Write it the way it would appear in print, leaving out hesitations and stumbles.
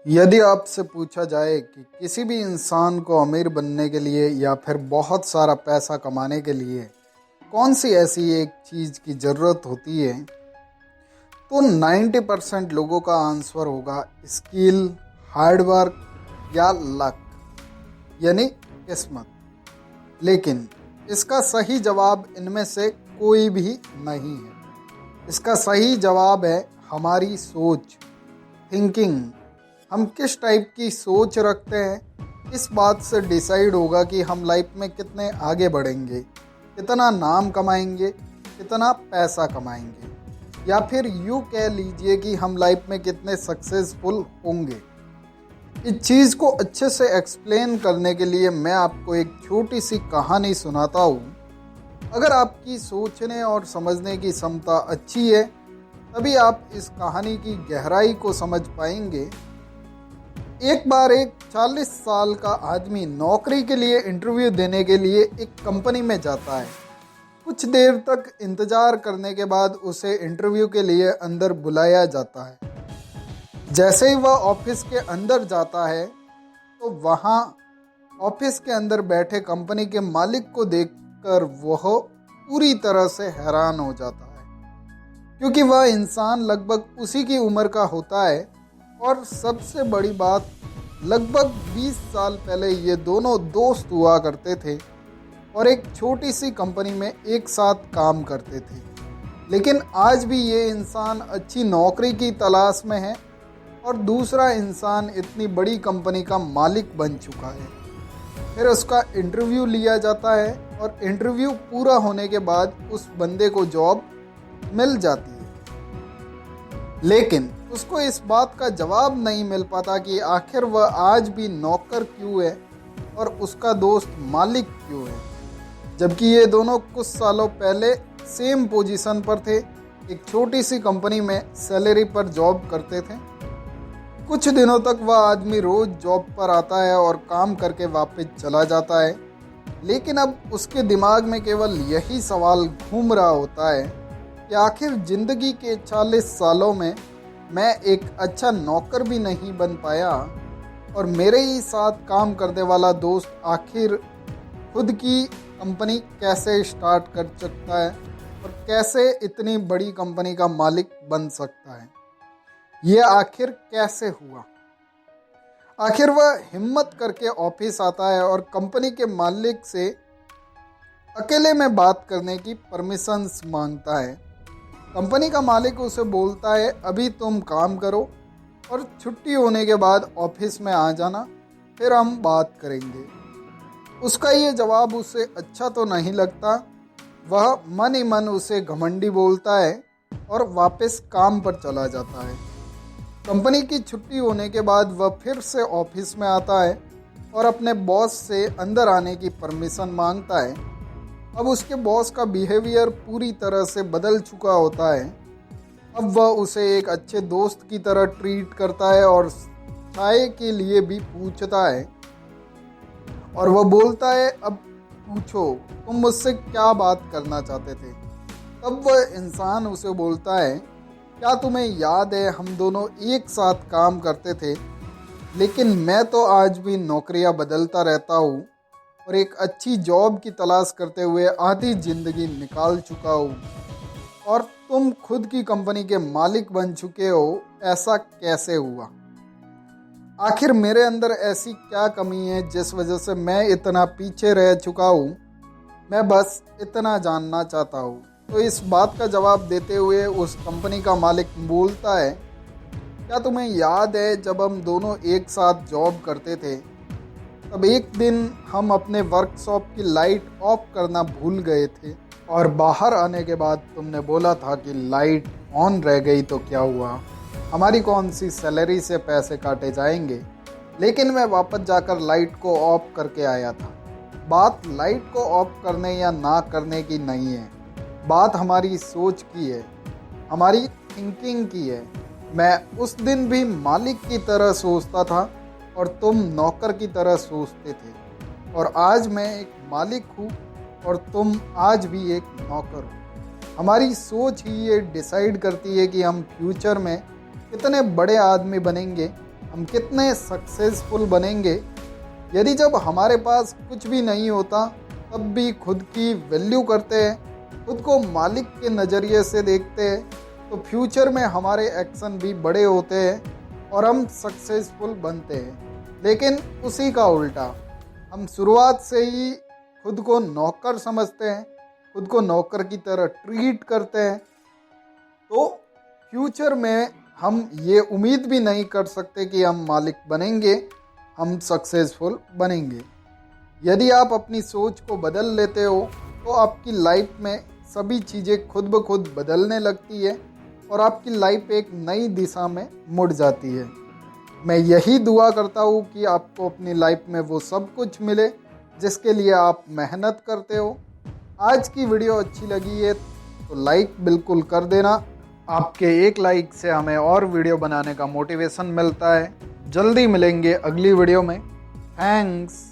यदि आपसे पूछा जाए कि किसी भी इंसान को अमीर बनने के लिए या फिर बहुत सारा पैसा कमाने के लिए कौन सी ऐसी एक चीज़ की ज़रूरत होती है, तो 90% लोगों का आंसर होगा स्किल, हार्डवर्क या लक, यानी किस्मत। लेकिन इसका सही जवाब इनमें से कोई भी नहीं है। इसका सही जवाब है हमारी सोच, थिंकिंग। हम किस टाइप की सोच रखते हैं, इस बात से डिसाइड होगा कि हम लाइफ में कितने आगे बढ़ेंगे, कितना नाम कमाएंगे, कितना पैसा कमाएंगे, या फिर यूँ कह लीजिए कि हम लाइफ में कितने सक्सेसफुल होंगे। इस चीज़ को अच्छे से एक्सप्लेन करने के लिए मैं आपको एक छोटी सी कहानी सुनाता हूँ। अगर आपकी सोचने और समझने की क्षमता अच्छी है, तभी आप इस कहानी की गहराई को समझ पाएंगे। एक बार एक 40 साल का आदमी नौकरी के लिए इंटरव्यू देने के लिए एक कंपनी में जाता है। कुछ देर तक इंतज़ार करने के बाद उसे इंटरव्यू के लिए अंदर बुलाया जाता है। जैसे ही वह ऑफिस के अंदर जाता है, तो वहाँ ऑफिस के अंदर बैठे कंपनी के मालिक को देखकर वह पूरी तरह से हैरान हो जाता है, क्योंकि वह इंसान लगभग उसी की उम्र का होता है। और सबसे बड़ी बात, लगभग 20 साल पहले ये दोनों दोस्त हुआ करते थे और एक छोटी सी कंपनी में एक साथ काम करते थे। लेकिन आज भी ये इंसान अच्छी नौकरी की तलाश में है और दूसरा इंसान इतनी बड़ी कंपनी का मालिक बन चुका है। फिर उसका इंटरव्यू लिया जाता है और इंटरव्यू पूरा होने के बाद उस बंदे को जॉब मिल जाती है। लेकिन उसको इस बात का जवाब नहीं मिल पाता कि आखिर वह आज भी नौकर क्यों है और उसका दोस्त मालिक क्यों है, जबकि ये दोनों कुछ सालों पहले सेम पोजीशन पर थे, एक छोटी सी कंपनी में सैलरी पर जॉब करते थे। कुछ दिनों तक वह आदमी रोज़ जॉब पर आता है और काम करके वापस चला जाता है। लेकिन अब उसके दिमाग में केवल यही सवाल घूम रहा होता है कि आखिर ज़िंदगी के 40 सालों में मैं एक अच्छा नौकर भी नहीं बन पाया और मेरे ही साथ काम करने वाला दोस्त आखिर खुद की कंपनी कैसे स्टार्ट कर सकता है और कैसे इतनी बड़ी कंपनी का मालिक बन सकता है। ये आखिर कैसे हुआ? आखिर वह हिम्मत करके ऑफिस आता है और कंपनी के मालिक से अकेले में बात करने की परमिशंस मांगता है। कंपनी का मालिक उसे बोलता है, अभी तुम काम करो और छुट्टी होने के बाद ऑफिस में आ जाना, फिर हम बात करेंगे। उसका ये जवाब उसे अच्छा तो नहीं लगता। वह मन ही मन उसे घमंडी बोलता है और वापस काम पर चला जाता है। कंपनी की छुट्टी होने के बाद वह फिर से ऑफिस में आता है और अपने बॉस से अंदर आने की परमिशन मांगता है। अब उसके बॉस का बिहेवियर पूरी तरह से बदल चुका होता है। अब वह उसे एक अच्छे दोस्त की तरह ट्रीट करता है और चाय के लिए भी पूछता है। और वह बोलता है, अब पूछो तुम मुझसे क्या बात करना चाहते थे। तब वह इंसान उसे बोलता है, क्या तुम्हें याद है हम दोनों एक साथ काम करते थे, लेकिन मैं तो आज भी नौकरियां बदलता रहता हूँ और एक अच्छी जॉब की तलाश करते हुए आधी ज़िंदगी निकाल चुका हूँ और तुम खुद की कंपनी के मालिक बन चुके हो। ऐसा कैसे हुआ? आखिर मेरे अंदर ऐसी क्या कमी है जिस वजह से मैं इतना पीछे रह चुका हूँ? मैं बस इतना जानना चाहता हूँ। तो इस बात का जवाब देते हुए उस कंपनी का मालिक बोलता है, क्या तुम्हें याद है जब हम दोनों एक साथ जॉब करते थे, तब एक दिन हम अपने वर्कशॉप की लाइट ऑफ करना भूल गए थे और बाहर आने के बाद तुमने बोला था कि लाइट ऑन रह गई तो क्या हुआ, हमारी कौन सी सैलरी से पैसे काटे जाएंगे। लेकिन मैं वापस जाकर लाइट को ऑफ करके आया था। बात लाइट को ऑफ करने या ना करने की नहीं है, बात हमारी सोच की है, हमारी थिंकिंग की है। मैं उस दिन भी मालिक की तरह सोचता था और तुम नौकर की तरह सोचते थे, और आज मैं एक मालिक हूँ और तुम आज भी एक नौकर हो। हमारी सोच ही ये डिसाइड करती है कि हम फ्यूचर में कितने बड़े आदमी बनेंगे, हम कितने सक्सेसफुल बनेंगे यदि जब हमारे पास कुछ भी नहीं होता तब भी खुद की वैल्यू करते हैं, खुद को मालिक के नज़रिए से देखते हैं, तो फ्यूचर में हमारे एक्शन भी बड़े होते हैं और हम सक्सेसफुल बनते हैं। लेकिन उसी का उल्टा, हम शुरुआत से ही खुद को नौकर समझते हैं, खुद को नौकर की तरह ट्रीट करते हैं, तो फ्यूचर में हम ये उम्मीद भी नहीं कर सकते कि हम मालिक बनेंगे, हम सक्सेसफुल बनेंगे। यदि आप अपनी सोच को बदल लेते हो तो आपकी लाइफ में सभी चीज़ें खुद ब खुद बदलने लगती है और आपकी लाइफ एक नई दिशा में मुड़ जाती है। मैं यही दुआ करता हूँ कि आपको अपनी लाइफ में वो सब कुछ मिले जिसके लिए आप मेहनत करते हो। आज की वीडियो अच्छी लगी है तो लाइक बिल्कुल कर देना। आपके एक लाइक से हमें और वीडियो बनाने का मोटिवेशन मिलता है। जल्दी मिलेंगे अगली वीडियो में। थैंक्स।